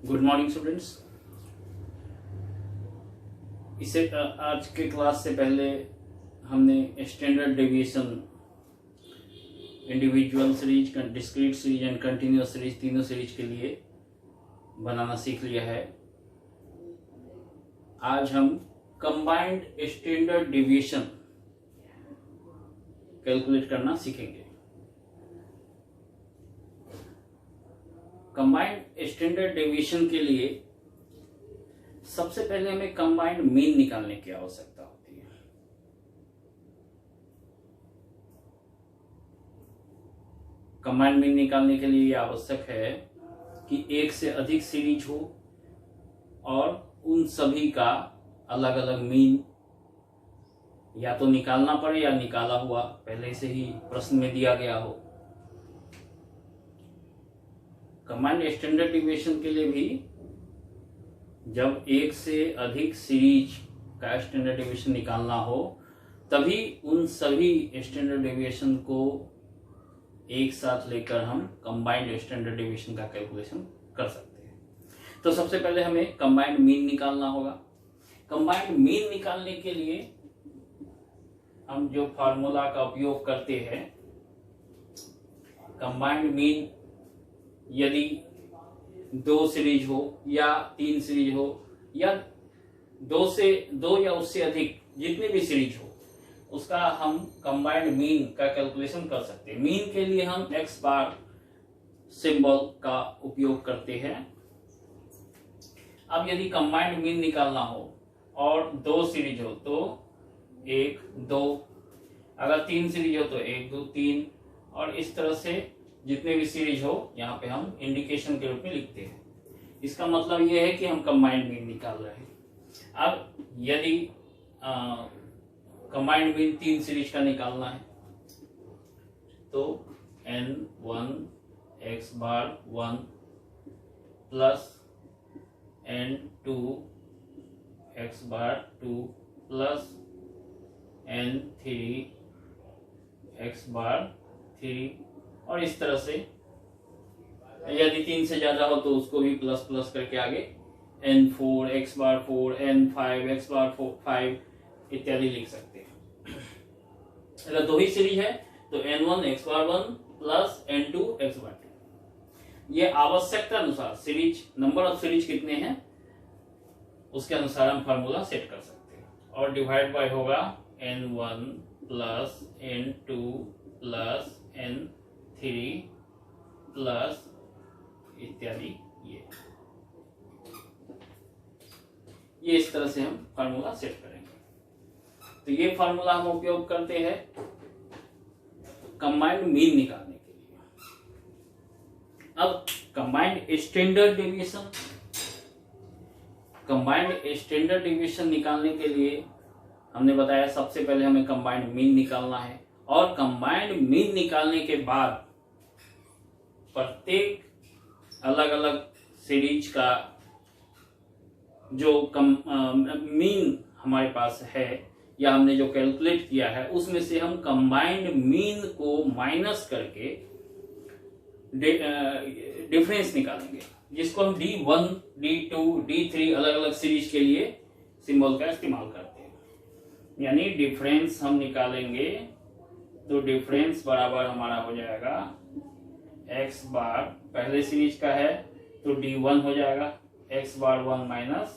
Good morning students. इसे आज के क्लास से पहले हमने standard deviation, individual series, discrete series and continuous series, तीनों सीरीज के लिए बनाना सीख लिया है। आज हम कंबाइंड स्टैंडर्ड डेविएशन कैलकुलेट करना सीखेंगे। कंबाइंड स्टैंडर्ड डेविएशन के लिए सबसे पहले हमें कंबाइंड मीन निकालने की आवश्यकता होती है। कंबाइंड मीन निकालने के लिए यह आवश्यक है कि एक से अधिक सीरीज हो और उन सभी का अलग अलग मीन या तो निकालना पड़े या निकाला हुआ पहले से ही प्रश्न में दिया गया हो। कंबाइंड स्टैंडर्ड डेविएशन के लिए भी जब एक से अधिक सीरीज का स्टैंडर्ड डेविएशन निकालना हो तभी उन सभी स्टैंडर्ड डेविएशन को एक साथ लेकर हम कंबाइंड स्टैंडर्ड डेविएशन का कैलकुलेशन कर सकते हैं। तो सबसे पहले हमें कंबाइंड मीन निकालना होगा। कंबाइंड मीन निकालने के लिए हम जो फार्मूला का उपयोग करते हैं, कंबाइंड मीन यदि 2 सीरीज हो या 3 सीरीज हो या 2 या उससे अधिक जितने भी सीरीज हो उसका हम कंबाइंड मीन का कैलकुलेशन कर सकते हैं। मीन के लिए हम x बार सिंबल का उपयोग करते हैं। अब यदि कंबाइंड मीन निकालना हो और 2 सीरीज हो तो 1 2, अगर 3 सीरीज हो तो 1 2 3, और इस तरह से जितने भी सीरीज हो यहाँ पे हम इंडिकेशन के रूप में लिखते हैं। इसका मतलब यह है कि हम कंबाइंड मीन निकाल रहे हैं। अब यदि कंबाइंड मीन 3 सीरीज का निकालना है तो n1 x बार 1 प्लस n2 x बार 2 प्लस n3 x बार 3, और इस तरह से यदि 3 से ज्यादा हो तो उसको भी प्लस प्लस करके आगे n4 x बार 4, n5 x बार 5 इत्यादि लिख सकते हैं। अगर 2 ही सीरीज है तो n1 x बार 1 प्लस n2 x बार 2। ये आवश्यकता अनुसार सीरीज, नंबर ऑफ सीरीज कितने हैं उसके अनुसार हम फार्मूला सेट कर सकते हैं। और डिवाइड बाय होगा n1 plus n2 plus n3 plus इत्यादि। ये इस तरह से हम फार्मूला सेट करेंगे। तो ये फार्मूला हम उपयोग करते हैं कंबाइंड मीन निकालने के लिए। अब combined standard deviation, combined standard deviation निकालने के लिए हमने बताया सबसे पहले हमें कंबाइंड मीन निकालना है, और कंबाइंड मीन निकालने के बाद प्रत्येक अलग अलग सीरीज का जो मीन हमारे पास है या हमने जो कैलकुलेट किया है उसमें से हम कंबाइंड मीन को माइनस करके डिफरेंस निकालेंगे, जिसको हम D1 D2 D3 अलग अलग सीरीज के लिए सिंबल का इस्तेमाल करते हैं। यानी डिफरेंस हम निकालेंगे तो डिफरेंस बराबर हमारा हो जाएगा x बार, पहले सीरीज का है तो D1 हो जाएगा x बार 1 माइनस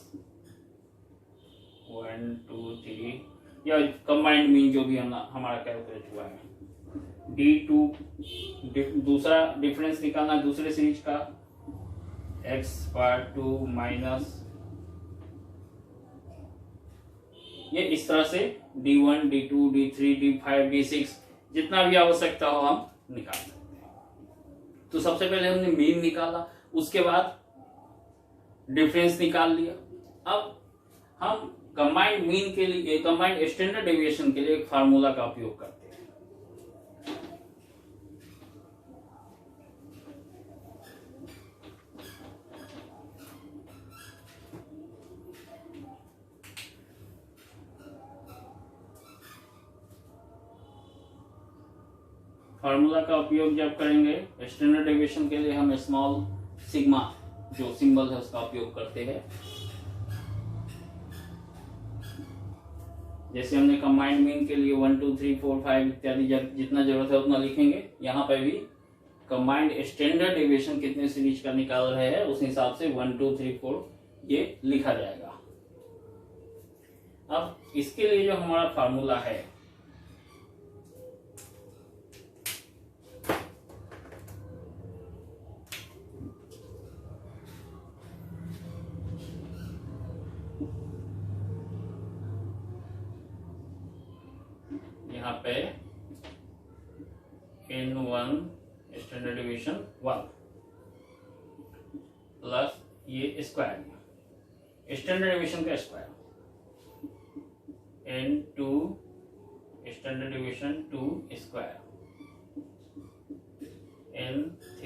1 2 3, या कंबाइंड मीन जो भी हमारा कैलकुलेट हुआ है। D2 दूसरा डिफरेंस निकालना दूसरे सीरीज का, x बार 2 माइनस, ये इस तरह से D1 D2 D3 D5 D6 जितना भी आवश्यकता हो हम निकाल सकते हैं। तो सबसे पहले हमने मीन निकाला, उसके बाद डिफरेंस निकाल लिया। अब हम कंबाइंड मीन के लिए, कंबाइंड स्टैंडर्ड डेविएशन के लिए एक फार्मूला का उपयोग करते हैं। फार्मूला का उपयोग जब करेंगे स्टैंडर्ड डेविएशन के लिए हम स्मॉल सिग्मा जो सिंबल है उसका उपयोग करते हैं। जैसे हमने कंबाइंड मीन के लिए 1 2 3 4 5 इत्यादि जितना जरूरत है उतना लिखेंगे, यहाँ पे भी कंबाइंड स्टैंडर्ड डेविएशन कितने सीरीज का निकाल रहे हैं उस हिसाब से 1 2 3 4 ये लिखा जाएगा। अब इसके लिए जो हमारा फार्मूला है यहाँ पे N1 स्टैंडर्ड डेविएशन 1 प्लस ये स्क्वायर स्टैंडर्ड डेविएशन का square N2 standard deviation 2 square N3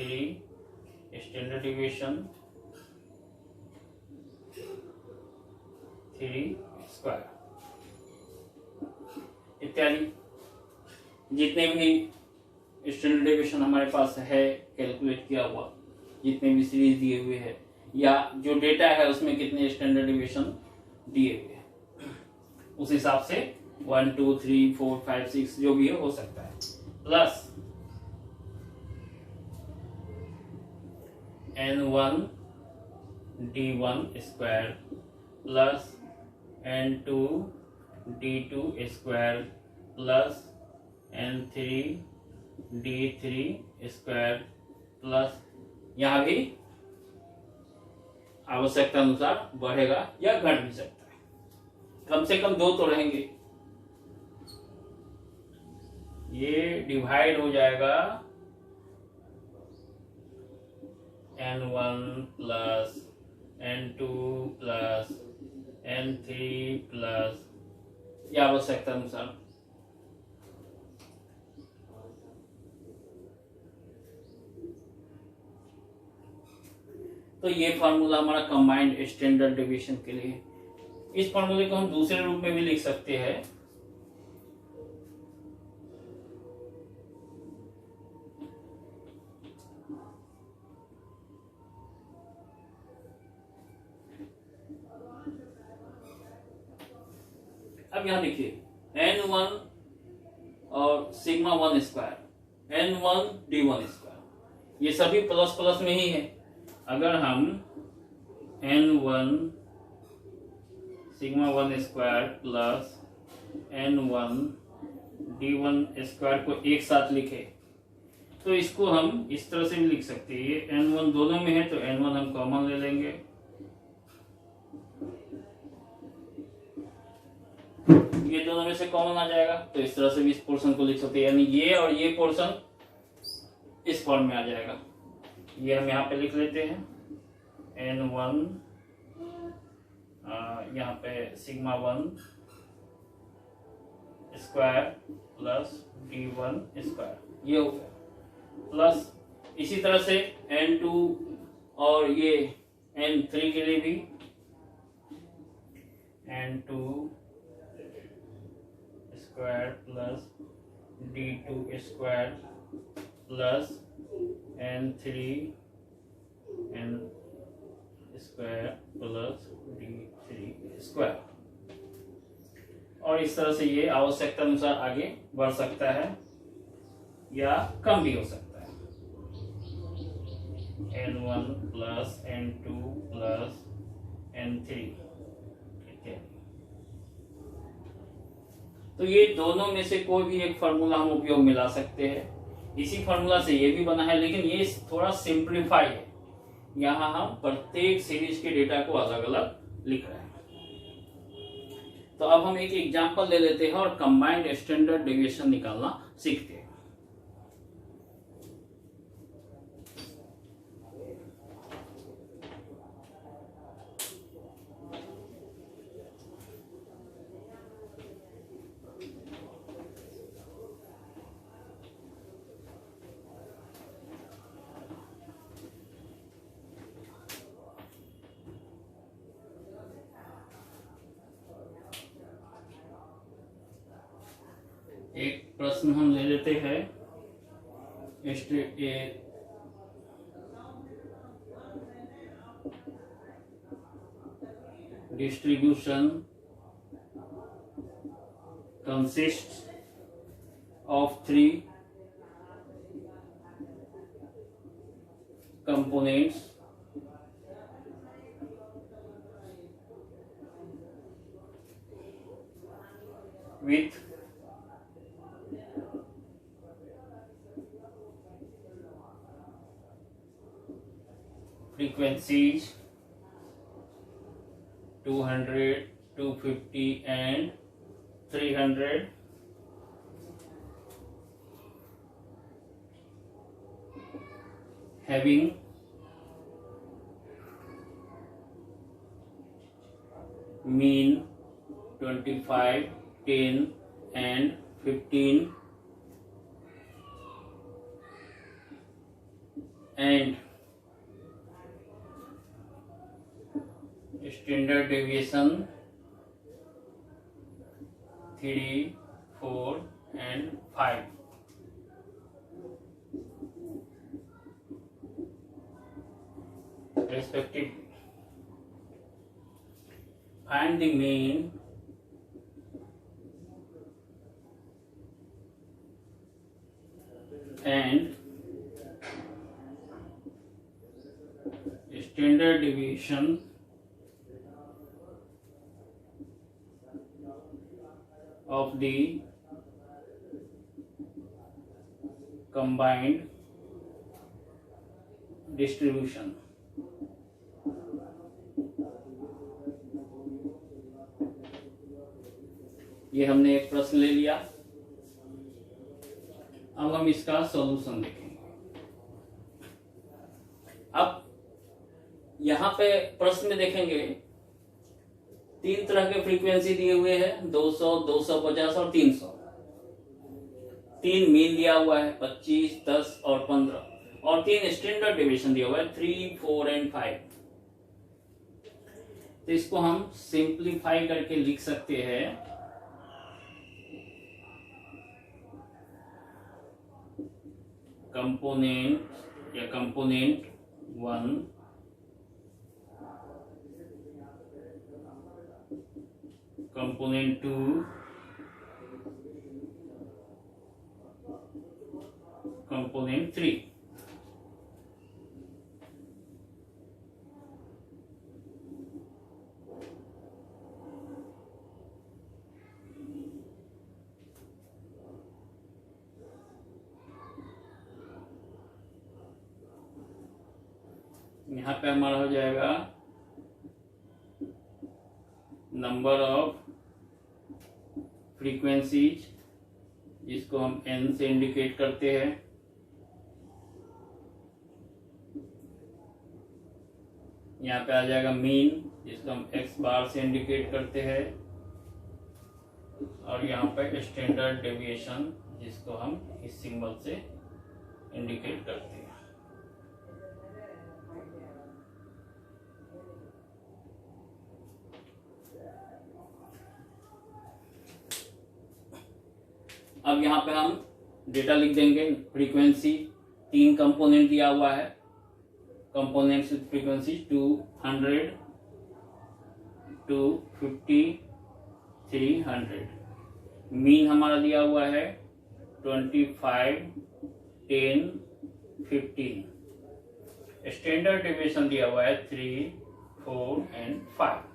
standard deviation 3 square इत्यादि जितने भी स्टैंडर्ड डेविएशन हमारे पास है कैलकुलेट किया हुआ, जितने भी सीरीज दिए हुए हैं या जो डेटा है उसमें कितने स्टैंडर्ड डेविएशन दिए हुए हैं उस हिसाब से 1 2 3 4 5 6 जो भी है हो सकता है, plus N1 D1 square plus N2 D2 square plus N3 D3 square plus यहाँ भी आवश्यकता अनुसार बढ़ेगा या घट भी सकता है, कम से कम 2 तो रहेंगे। ये डिवाइड हो जाएगा N1 plus N2 plus N3 plus या आवश्यकता अनुसार तो ये फार्मूला हमारा कंबाइंड स्टैंडर्ड डेविएशन के लिए। इस फार्मूले को हम दूसरे रूप में भी लिख सकते हैं। अब यहां देखिए N1 और sigma 1 square N1 D1 square ये सभी प्लस प्लस में ही है। अगर हम N1 sigma 1 square plus N1 D1 square को एक साथ लिखे तो इसको हम इस तरह से भी लिख सकते हैं। ये N1 दोनों में है तो N1 हम कॉमन ले लेंगे, ये दोनों में से कॉमन आ जाएगा तो इस तरह से भी इस पोर्शन को लिख सकते हैं, यानी ये और ये पोर्शन इस फॉर्म में आ जाएगा। ये हम यहाँ पे लिख लेते हैं N1 यहाँ पे sigma 1 square plus D1 square ये हो गया, प्लस इसी तरह से N2 और ये N3 के लिए भी N2 square plus D2 square plus N3 N square plus D3 square और इस तरह से ये आवश्यकता अनुसार आगे बढ़ सकता है या कम भी हो सकता है। N1 plus N2 plus N3 इत्यादि। तो ये दोनों में से कोई भी एक फार्मूला हम उपयोग में ला सकते हैं। इसी फार्मूला से ये भी बना है लेकिन ये थोड़ा सिंप्लीफाई है, यहाँ हम प्रत्येक सीरीज के डेटा को अलग अलग लिख रहे हैं। तो अब हम एक एग्जांपल ले लेते हैं और कंबाइंड स्टैंडर्ड डेविएशन निकालना सीखते हैं। एक प्रश्न हम ले लेते हैं distribution consists of three components with frequencies 200, 250 and 300, having mean 25, 10 and 15 and standard deviation 3, 4 and 5. Respectively. Find the mean and standard deviation of the combined distribution. ये हमने एक प्रश्न ले लिया। अब हम इसका सॉल्यूशन देखेंगे। अब यहां पे प्रश्न में देखेंगे तीन तरह के फ्रीक्वेंसी दिए हुए हैं 200, 250 और 300। तीन मीन दिया हुआ है 25, 10 और 15 और तीन स्टैंडर्ड डेविएशन दिया हुआ है 3, 4 एंड 5। तो इसको हम सिंप्लीफाई करके लिख सकते हैं कंपोनेंट या कंपोनेंट 1 कंपोनेंट 2 कंपोनेंट 3। यहाँ पे हमारा हो जाएगा नंबर ऑफ फ्रीक्वेंसीज जिसको हम n से इंडिकेट करते हैं। यहाँ पे आ जाएगा मीन जिसको हम x बार से इंडिकेट करते हैं और यहाँ पे स्टैंडर्ड डेविएशन जिसको हम इस सिंबल से इंडिकेट करते हैं। अब यहाँ पे हम डेटा लिख देंगे। फ्रीक्वेंसी तीन कंपोनेंट दिया हुआ है। Component frequency 200, 250, 300। मीन हमारा दिया हुआ है 25, 10, 15। स्टैंडर्ड डेविएशन दिया हुआ है 3, 4 एंड 5।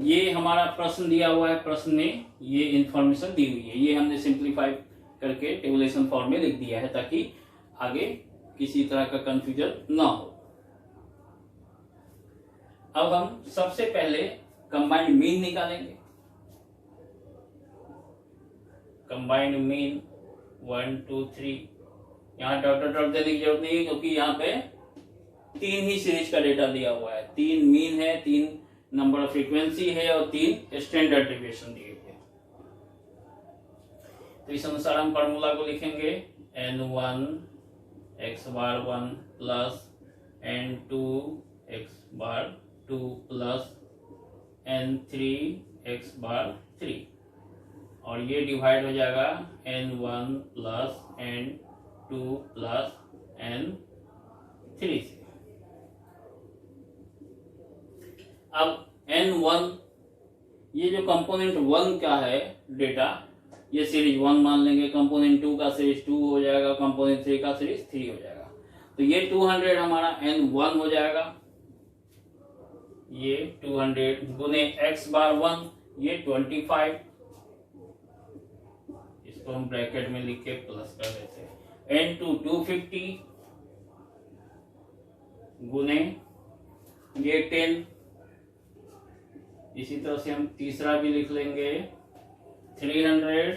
ये हमारा प्रश्न दिया हुआ है। प्रश्न में ये इंफॉर्मेशन दी हुई है। ये हमने सिंप्लीफाई करके टेबुलेशन फॉर्म में लिख दिया है ताकि आगे किसी तरह का कंफ्यूजन ना हो। अब हम सबसे पहले कंबाइंड मीन निकालेंगे। Combined mean 1, 2, 3। यहाँ डॉट डॉट डॉट देने की जरूरत नहीं है क्योंकि यहाँ पे तीन ही सीरीज का डेटा दिया हुआ है। तीन मीन है, तीन नंबर ऑफ फ्रीक्वेंसी है और तीन स्टैंडर्ड डेविएशन दिए हुए हैं। तो इस अनुसार हम फार्मूला को लिखेंगे n1 x बार 1 प्लस n2 x बार 2 प्लस n3 x बार 3 और ये डिवाइड हो जाएगा n1 plus n2 plus n3 से। अब N1 ये जो कंपोनेंट 1 का है डेटा, ये सीरीज 1 मान लेंगे, कंपोनेंट 2 का सीरीज 2 हो जाएगा, कंपोनेंट 3 का सीरीज 3 हो जाएगा। तो ये 200 हमारा N1 हो जाएगा, ये 200 गुने x बार 1, ये 25, इसको हम ब्रैकेट में लिख के प्लस कर देते हैं। N2 250 गुने ये 10, इसी तरह से हम तीसरा भी लिख लेंगे 300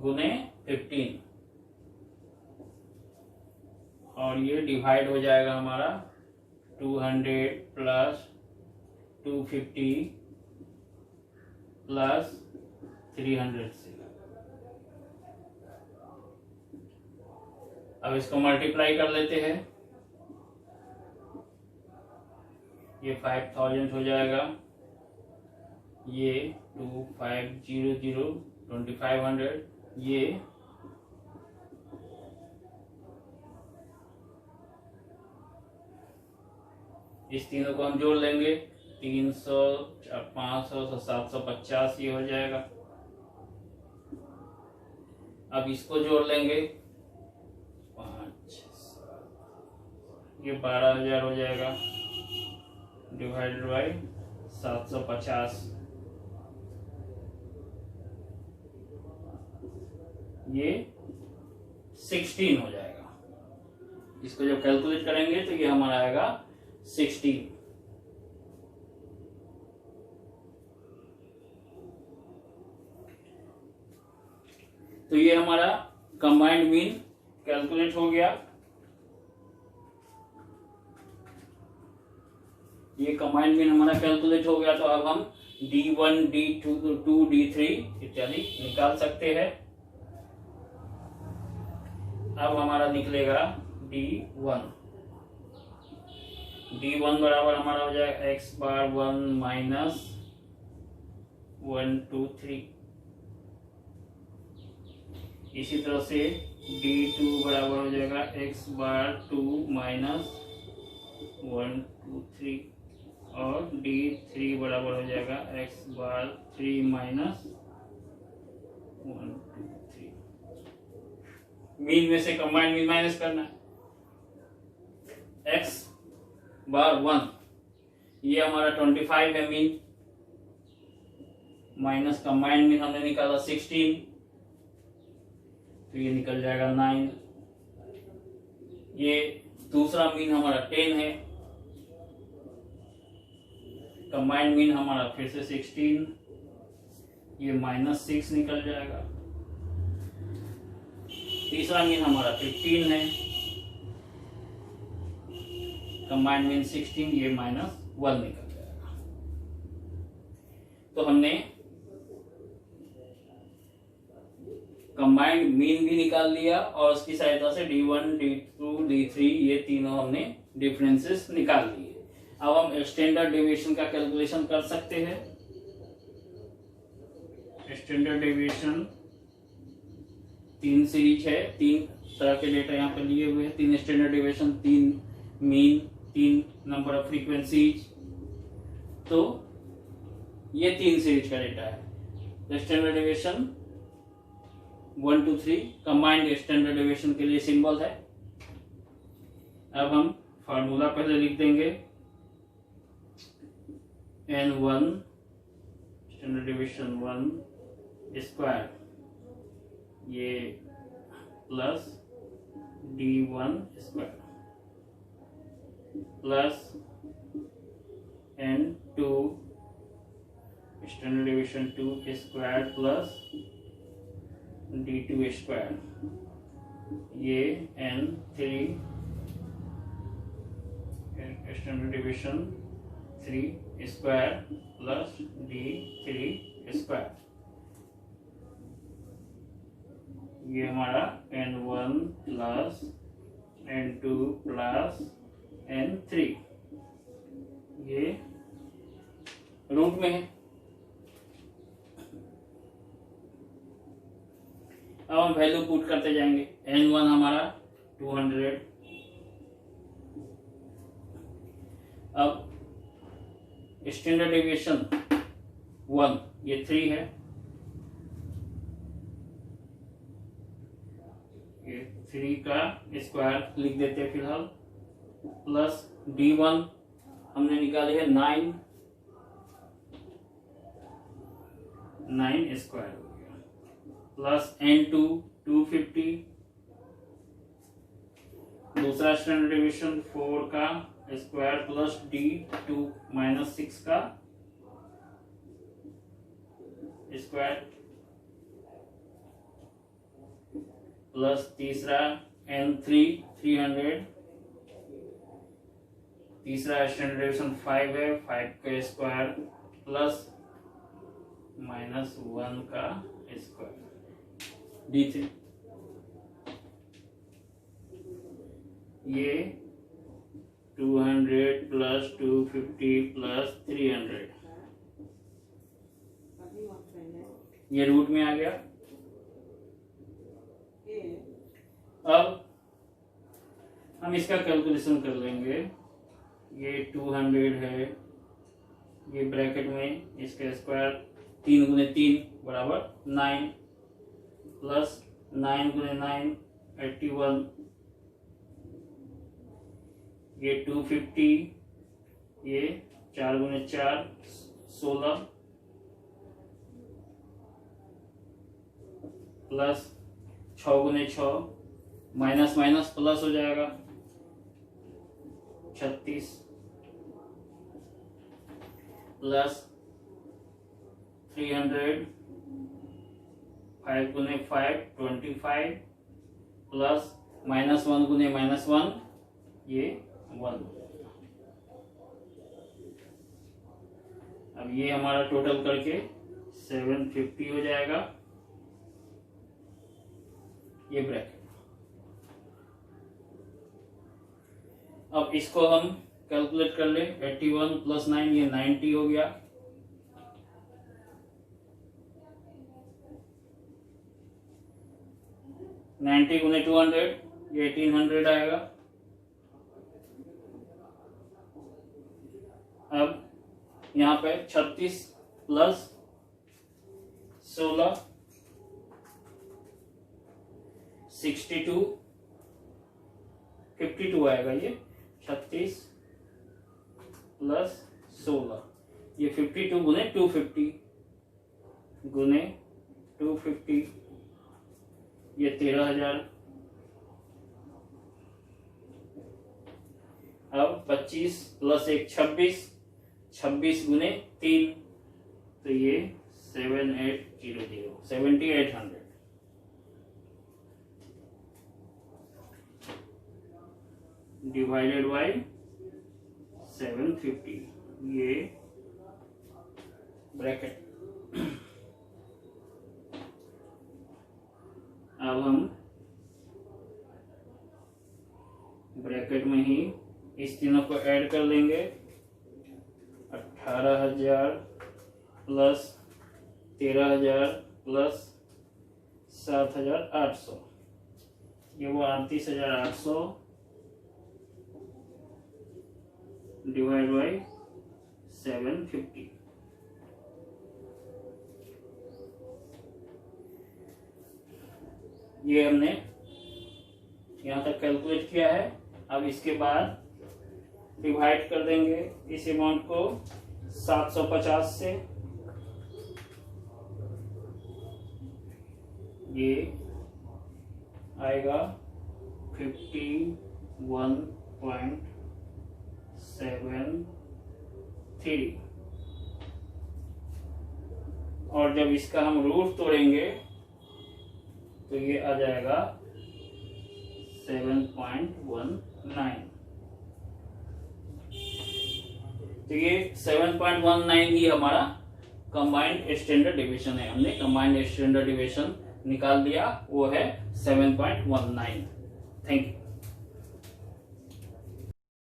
गुने 15, और ये डिवाइड हो जाएगा हमारा 200 प्लस 250 प्लस 300 से। अब इसको मल्टीप्लाई कर लेते हैं, ये 5000 हो जाएगा, ये 2500 2500, ये इस तीनों को हम जोड़ लेंगे, 300 500 तो 750 ये हो जाएगा। अब इसको जोड़ लेंगे 5 ये 12000 हो जाएगा, डिवाइडेड बाई 750, ये 16 हो जाएगा। इसको जब कैलकुलेट करेंगे तो ये हमारा आएगा 16। तो ये हमारा कंबाइंड मीन कैलकुलेट हो गया। ये कंबाइंड मीन हमारा कैलकुलेट हो गया। तो अब हम D1, D2, D3 इत्यादि निकाल सकते हैं। अब हमारा निकलेगा D1 बराबर हमारा हो जाएगा x बार 1 माइनस 1 2 3। इसी तरह से D2 बराबर हो जाएगा x बार 2 माइनस 1 2 3, और D3 बराबर हो जाएगा x बार 3 माइनस 1 2 3। मीन में से कंबाइंड मीन माइनस करना है। x बार 1 ये हमारा 25 है मीन, माइनस कंबाइंड मीन हमने निकाला 16, तो ये निकल जाएगा 9। ये दूसरा मीन हमारा 10 है, कंबाइंड मीन हमारा फिर से 16, ये -6 निकल जाएगा। तीसरा मीन हमारा 15 है, कंबाइंड मीन 16, ये -1 निकल जाएगा। तो हमने कंबाइंड मीन भी निकाल लिया और उसकी सहायता से D1, D2, D3 ये तीनों हमने डिफरेंसेस निकाल लिए। अब हम स्टैंडर्ड डेविएशन का कैलकुलेशन कर सकते हैं। स्टैंडर्ड डेविएशन 3 सीरीज है, 3 तरह के डेटा यहाँ पे लिए हुए हैं। 3 standard deviation, 3 mean, 3 number of frequencies. तो ये 3 सीरीज का डेटा है। Standard deviation 1 2 3 combined standard deviation के लिए सिंबल है। अब हम फार्मूला पहले लिख देंगे, N1 स्टैंडर्ड डेविएशन 1 स्क्वायर, ये plus D1 square plus N2 standard deviation 2 square plus D2 square, ये N3 standard deviation 3 square plus D3 square, ये हमारा N1 plus N2 plus N3, ये रूट में है। अब हम वैल्यू पुट करते जाएंगे। N1 हमारा 200, अब स्टैंडर्ड डेविएशन 1, ये 3 है, ये 3 का स्क्वायर लिख देते हैं फिलहाल, प्लस D1 हमने निकाले है 9 स्क्वायर हो गया, प्लस N2 250, दूसरा स्टैंडर्ड डेविएशन 4 का स्क्वायर प्लस D2 -6 का स्क्वायर, प्लस तीसरा N3 300, तीसरा स्टैंडर्ड डेविएशन 5 है, 5 का स्क्वायर प्लस -1 का स्क्वायर, D3 ये 200 प्लस 250 प्लस 300, ये रूट में आ गया। अब हम इसका कैलकुलेशन कर लेंगे, ये 200 है, ये ब्रैकेट में इसका स्क्वायर 3 गुने 3 बराबर 9, प्लस 9 गुने 9 81, ये 250, ये 4 गुने 4 16, प्लस 6 गुने 6 माइनस माइनस प्लस हो जाएगा 36, प्लस 300, 5 गुने 5 25, प्लस -1 गुने -1 ये 1। अब ये हमारा टोटल करके 750 हो जाएगा, ये ब्रैकेट। अब इसको हम कैलकुलेट कर ले, 81 प्लस 9 ये 90 हो गया, नाइन्टी गुने 200 ये 1800 आएगा। अब यहाँ पे 36 प्लस 16 62 52 आएगा, ये 36 प्लस 16 ये 52 गुने 250 गुने 250 ये 13,000। अब 25 प्लस 1 26, 26 गुने 3 तो ये 7800 डिवाइडेड बाय 750 ये ब्रैकेट। अब हम ब्रैकेट में ही इस तीनों को ऐड कर लेंगे, 18,000 प्लस 13,000 प्लस 7,800 ये वो 38,800 डिवाइड बाई 750। ये हमने यहाँ तक कैलकुलेट किया है। अब इसके बाद डिवाइड कर देंगे इस अमाउंट को 750 से, ये आएगा 51.73 और जब इसका हम रूट तोड़ेंगे तो ये आ जाएगा 7.19। तो ये 7.19 ही हमारा कंबाइंड स्टैंडर्ड डिवीजन है। हमने कंबाइंड स्टैंडर्ड डिवीजन निकाल दिया, वो है 7.19। Thank you.